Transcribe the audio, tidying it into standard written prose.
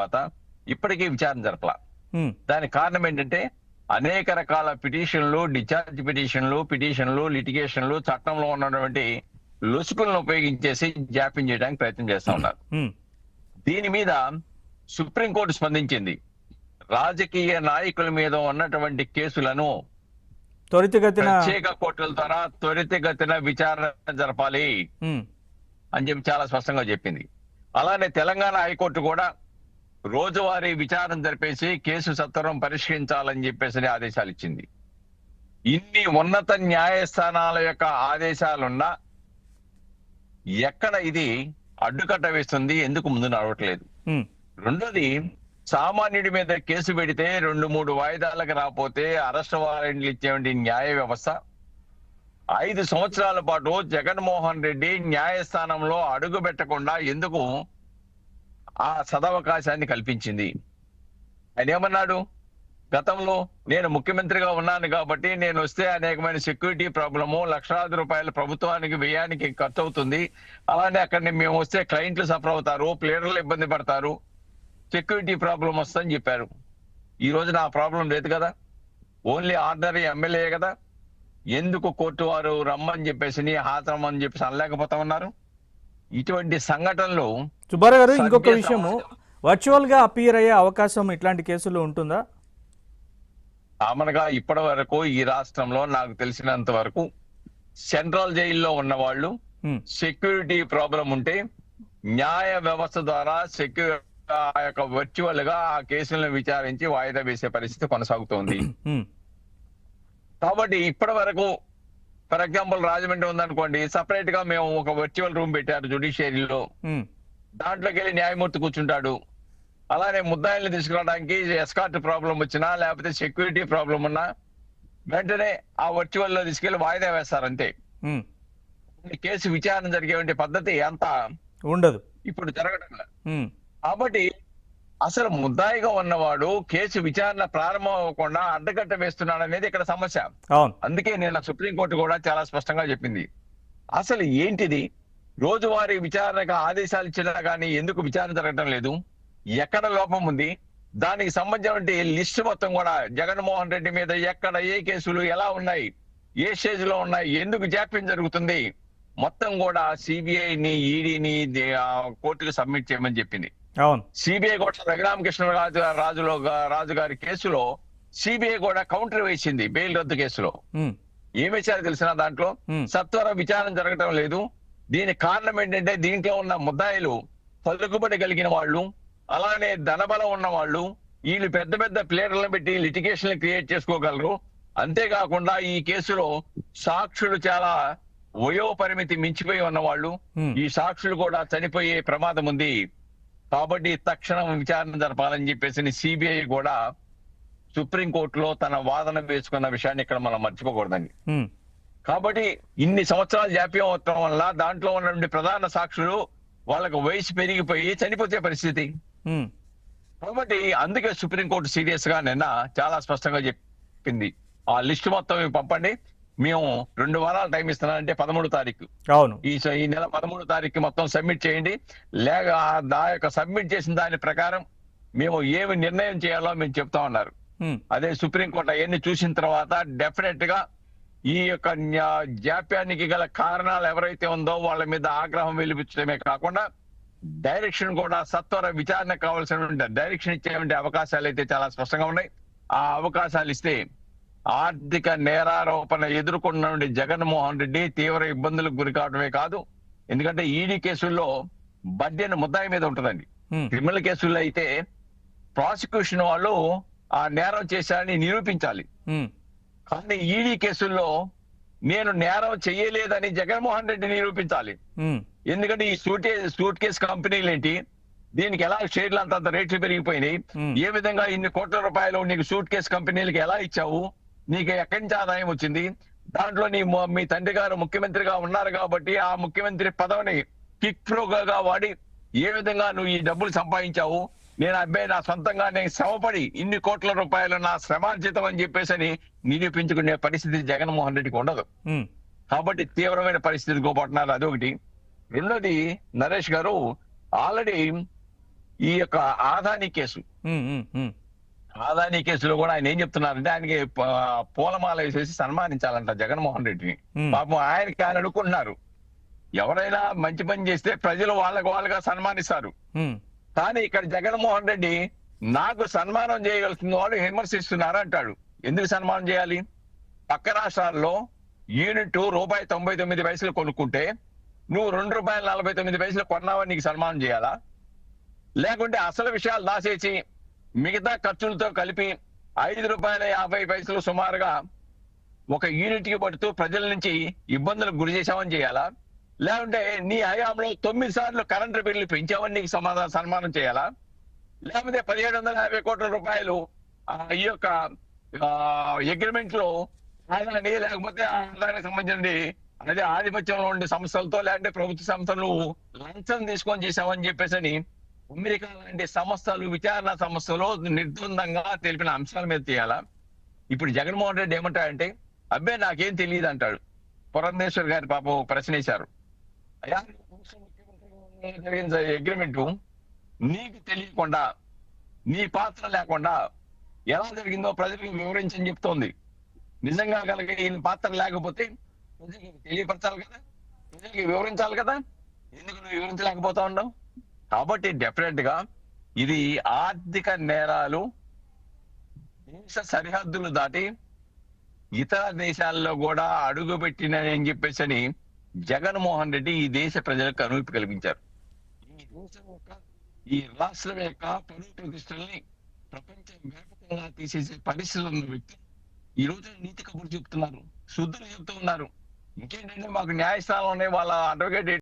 తర్వాత ఇప్పటికీ విచారణ జరపలా. దానికి కారణం ఏంటంటే అనేక రకాల పిటిషన్లు, డిశ్చార్జ్ పిటిషన్లు, లిటిగేషన్లు, చట్టంలో ఉన్నటువంటి లొసుకులను ఉపయోగించేసి జాప్యం చేయడానికి ప్రయత్నం చేస్తా ఉన్నారు. దీని మీద సుప్రీంకోర్టు స్పందించింది. రాజకీయ నాయకుల మీద ఉన్నటువంటి కేసులను ప్రత్యేక కోర్టుల ద్వారా త్వరితగతిన విచారణ జరపాలి అని చెప్పి చాలా స్పష్టంగా చెప్పింది. అలానే తెలంగాణ హైకోర్టు కూడా రోజువారీ విచారణ జరిపేసి కేసు సత్వరం పరిష్కరించాలని చెప్పేసి ఆదేశాలు ఇచ్చింది. ఇన్ని ఉన్నత న్యాయస్థానాల యొక్క ఆదేశాలున్నా ఎక్కడ ఇది అడ్డుకట్ట వేస్తుంది, ఎందుకు ముందు నడవట్లేదు? రెండోది, సామాన్యుడి మీద కేసు పెడితే 2-3 వాయిదాలకు రాకపోతే అరెస్ట్ వారెంట్లు ఇచ్చేటువంటి న్యాయ వ్యవస్థ 5 సంవత్సరాల పాటు జగన్మోహన్ రెడ్డి న్యాయస్థానంలో అడుగు పెట్టకుండా ఎందుకు ఆ సదవకాశాన్ని కల్పించింది? ఆయన ఏమన్నాడు? గతంలో నేను ముఖ్యమంత్రిగా ఉన్నాను కాబట్టి నేను వస్తే అనేకమైన సెక్యూరిటీ ప్రాబ్లము, లక్షలాది రూపాయలు ప్రభుత్వానికి వ్యయానికి ఖర్చు అవుతుంది, అలానే అక్కడ మేము వస్తే క్లయింట్లు సఫర్ అవుతారు, ప్లేయర్లు ఇబ్బంది పడతారు, సెక్యూరిటీ ప్రాబ్లం వస్తుందని చెప్పారు. ఈ రోజున ఆ ప్రాబ్లం లేదు కదా, ఓన్లీ ఆర్డినరీ ఎమ్మెల్యే కదా. ఎందుకు కోర్టు వారు రమ్మని చెప్పేసి హాజరమ్మని చెప్పేసి అనలేకపోతా ఉన్నారు? ఇటువంటి సంఘటనలు. సుబ్బారావు గారు, ఇంకొక విషయము, వర్చువల్ గా అపియర్ అయ్యే అవకాశం ఇట్లాంటి కేసులు ఉంటుందా? కామన్గా ఇప్పటి వరకు ఈ రాష్ట్రంలో నాకు తెలిసినంత వరకు సెంట్రల్ జైల్లో ఉన్న వాళ్ళు సెక్యూరిటీ ప్రాబ్లం ఉంటే న్యాయ వ్యవస్థ ద్వారా వర్చువల్ గా ఆ కేసులను విచారించి వాయిదా వేసే పరిస్థితి కొనసాగుతోంది. కాబట్టి ఇప్పటి వరకు ఫర్ ఎగ్జాంపుల్ రాజమండ్రి ఉందనుకోండి, సపరేట్ గా మేము ఒక వర్చువల్ రూమ్ పెట్టారు జ్యుడిషియరీలో, దాంట్లోకి వెళ్ళి న్యాయమూర్తి కూర్చుంటాడు. అలానే ముద్దాయిల్ని తీసుకురావడానికి ఎస్కార్ట్ ప్రాబ్లం వచ్చినా లేకపోతే సెక్యూరిటీ ప్రాబ్లం ఉన్నా వెంటనే ఆ వర్చువల్ లో తీసుకెళ్లి వాయిదా వేస్తారు అంతే. కేసు విచారణ జరిగే పద్ధతి అంత ఉండదు, ఇప్పుడు జరగడం. కాబట్టి అసలు ముద్దాయిగా ఉన్నవాడు కేసు విచారణ ప్రారంభం అవ్వకుండా అడ్డకట్ట వేస్తున్నాడు అనేది ఇక్కడ సమస్య. అందుకే నేను సుప్రీంకోర్టు కూడా చాలా స్పష్టంగా చెప్పింది, అసలు ఏంటిది రోజువారీ విచారణకు ఆదేశాలు ఇచ్చినా కానీ ఎందుకు విచారణ జరగడం లేదు, ఎక్కడ లోపం ఉంది, దానికి సంబంధించిన లిస్ట్ మొత్తం కూడా జగన్మోహన్ రెడ్డి మీద ఎక్కడ ఏ కేసులు ఎలా ఉన్నాయి, ఏ స్టేజ్ లో ఉన్నాయి, ఎందుకు జాప్యం జరుగుతుంది, మొత్తం కూడా సిబిఐని ఈడీని కోర్టుకు సబ్మిట్ చేయమని చెప్పింది. సిబిఐ కూడా రఘురామకృష్ణ రాజు గారి కేసులో సిబిఐ కూడా కౌంటర్ వేసింది బెయిల్ రద్దు కేసులో. ఏం వేశారో తెలిసిన దాంట్లో సత్వర విచారణ జరగటం లేదు. దీనికి కారణం ఏంటంటే దీంట్లో ఉన్న ముద్దాయిలు పలుకుబడి కలిగిన వాళ్ళు, అలానే ధనబలం ఉన్న వాళ్ళు, వీళ్ళు పెద్ద పెద్ద ప్లేయర్లను పెట్టి లిటిగేషన్ క్రియేట్ చేసుకోగలరు. అంతేకాకుండా ఈ కేసులో సాక్షులు చాలా వయోపరిమితి మించిపోయి ఉన్నవాళ్ళు, ఈ సాక్షులు కూడా చనిపోయే ప్రమాదం ఉంది. కాబట్టి తక్షణం విచారణ జరపాలని చెప్పేసి సిబిఐ కూడా సుప్రీంకోర్టులో తన వాదన వేసుకున్న విషయాన్ని ఇక్కడ మనం మర్చిపోకూడదండి. కాబట్టి ఇన్ని సంవత్సరాలు జాప్యం అవటం వల్ల దాంట్లో ఉన్నటువంటి ప్రధాన సాక్షులు వాళ్ళకు వయసు పెరిగిపోయి చనిపోతే పరిస్థితి. కాబట్టి అందుకే సుప్రీంకోర్టు సీరియస్ గా నిన్న చాలా స్పష్టంగా చెప్పింది, ఆ లిస్టు మొత్తం పంపండి, మేము 2 వారాలు టైం ఇస్తున్నానంటే 13వ తారీఖు, ఈ నెల 13వ తారీఖు మొత్తం సబ్మిట్ చేయండి, లేక సబ్మిట్ చేసిన దాని ప్రకారం మేము ఏమి నిర్ణయం చేయాలో మేము చెప్తా ఉన్నారు. అదే సుప్రీంకోర్టు అవన్నీ చూసిన తర్వాత డెఫినెట్ గా ఈ యొక్క జాప్యానికి గల కారణాలు ఎవరైతే ఉందో వాళ్ళ మీద ఆగ్రహం వెలిపించడమే కాకుండా డైరెక్షన్ కూడా సత్వర విచారణ కావాల్సిన డైరెక్షన్ ఇచ్చే అవకాశాలు అయితే చాలా స్పష్టంగా ఉన్నాయి. ఆ అవకాశాలు ఇస్తే ఆర్థిక నేరారోపణ ఎదుర్కొన్న జగన్మోహన్ రెడ్డి తీవ్ర ఇబ్బందులకు గురి కావడమే కాదు, ఎందుకంటే ఈడీ కేసుల్లో బడ్జెట్ ముద్దాయి మీద ఉంటుందండి. క్రిమినల్ కేసుల్లో అయితే ప్రాసిక్యూషన్ వాళ్ళు ఆ నేరం చేశారని నిరూపించాలి. కానీ ఈడీ కేసుల్లో నేను నేరం చెయ్యలేదని జగన్మోహన్ రెడ్డి నిరూపించాలి. ఎందుకంటే ఈ సూట్ కేసు కంపెనీలు ఏంటి, దీనికి ఎలా షేర్లు అంత రేట్లు పెరిగిపోయినాయి, ఏ విధంగా ఇన్ని కోట్ల రూపాయలు నీకు సూట్ కేసు కంపెనీలకు ఎలా ఇచ్చావు, నీకు ఎక్కడి నుంచి ఆదాయం వచ్చింది, దాంట్లో మీ తండ్రి గారు ముఖ్యమంత్రిగా ఉన్నారు కాబట్టి ఆ ముఖ్యమంత్రి పదవిని కిక్ ఫ్రోగా వాడి ఏ విధంగా నువ్వు ఈ డబ్బులు సంపాదించావు, నేను అబ్బాయి నా సొంతంగా నేను శ్రమపడి ఇన్ని కోట్ల రూపాయలు నా శ్రమార్జితం అని చెప్పేసి నిరూపించుకునే పరిస్థితి జగన్మోహన్ రెడ్డికి ఉండదు. కాబట్టి తీవ్రమైన పరిస్థితి పోతున్నారు. అదొకటి. రెండోది, నరేష్ గారు ఆల్రెడీ ఈ యొక్క ఆదాని కేసు, ఉమ్, ఉమ్, ఉమ్, ఆదాని కేసులో కూడా ఆయన ఏం చెప్తున్నారంటే ఆయనకి పూలమాల వేసేసి సన్మానించాలంట జగన్మోహన్ రెడ్డిని. ఉమ్, పాపం ఆయనకి ఆయన అనుకుంటున్నారు, ఎవరైనా మంచి పని చేస్తే ప్రజలు వాళ్ళగా సన్మానిస్తారు. ఉమ్, కానీ ఇక్కడ జగన్మోహన్ రెడ్డి నాకు సన్మానం చేయవలసిన వాళ్ళు విమర్శిస్తున్నారు అంటాడు. ఎందుకు సన్మానం చేయాలి? పక్క రాష్ట్రాల్లో యూనిట్ ₹1.99 కొనుక్కుంటే నువ్వు ₹2.49 కొన్నావని నీకు సన్మానం చేయాలా? లేకుంటే అసలు విషయాలు దాచేసి మిగతా ఖర్చులతో కలిపి ₹5.50 సుమారుగా ఒక యూనిట్ కి పడుతూ ప్రజల నుంచి ఇబ్బందులకు గురి చేశామని చేయాలా? లేకుంటే నీ హయాంలో 9 సార్లు కరెంటు బిల్లు పెంచామని నీకు సన్మానం చేయాలా? లేకపోతే ₹1750 కోట్ల ఈ యొక్క అగ్రిమెంట్ లో ఆదాని, లేకపోతే ఆదానికి సంబంధించి అదే ఆధిపత్యంలో ఉండే సంస్థలతో లేదంటే ప్రభుత్వ సంస్థలు లంచం తీసుకొని చేశామని చెప్పేసి అమెరికా లాంటి సంస్థలు, విచారణ సంస్థలు నిర్ద్వందంగా తెలిపిన అంశాల మీద తీయాలా? ఇప్పుడు జగన్మోహన్ రెడ్డి ఏమంటాడంటే, అబ్బే నాకేం తెలియదు అంటాడు. పురంధేశ్వర్ గారి పాపం ప్రశ్న వేశారు, అయ్యా జరిగిన అగ్రిమెంట్ నీకు తెలియకుండా, నీ పాత్ర లేకుండా ఎలా జరిగిందో ప్రజలకు వివరించని చెప్తోంది. నిజంగా కనుక ఈయన పాత్ర లేకపోతే ప్రజలకు తెలియపరచాలి కదా, ప్రజలకు వివరించాలి కదా, ఎందుకు నువ్వు వివరించలేకపోతా ఉన్నావు? కాబట్టి డెఫినెట్ గా ఇది ఆర్థిక నేరాలు దేశ సరిహద్దులు దాటి ఇతర దేశాల్లో కూడా అడుగుపెట్టినని చెప్పేసి జగన్మోహన్ రెడ్డి ఈ దేశ ప్రజలకు కనువిప్పు కల్పించారు. ఈ దేశం యొక్క, ఈ రాష్ట్రం యొక్క పరువు ప్రతిష్టల్ని ప్రపంచ వ్యాపకంగా తీసేసే పరిస్థితులు ఉన్న వ్యక్తి ఈ రోజు నీతి కబుర్లు చెప్తున్నారు, శుద్ధులు చెప్తూ ఉన్నారు. ఇంకేంటంటే మాకు న్యాయస్థానంలోనే వాళ్ళ అడ్వకేట్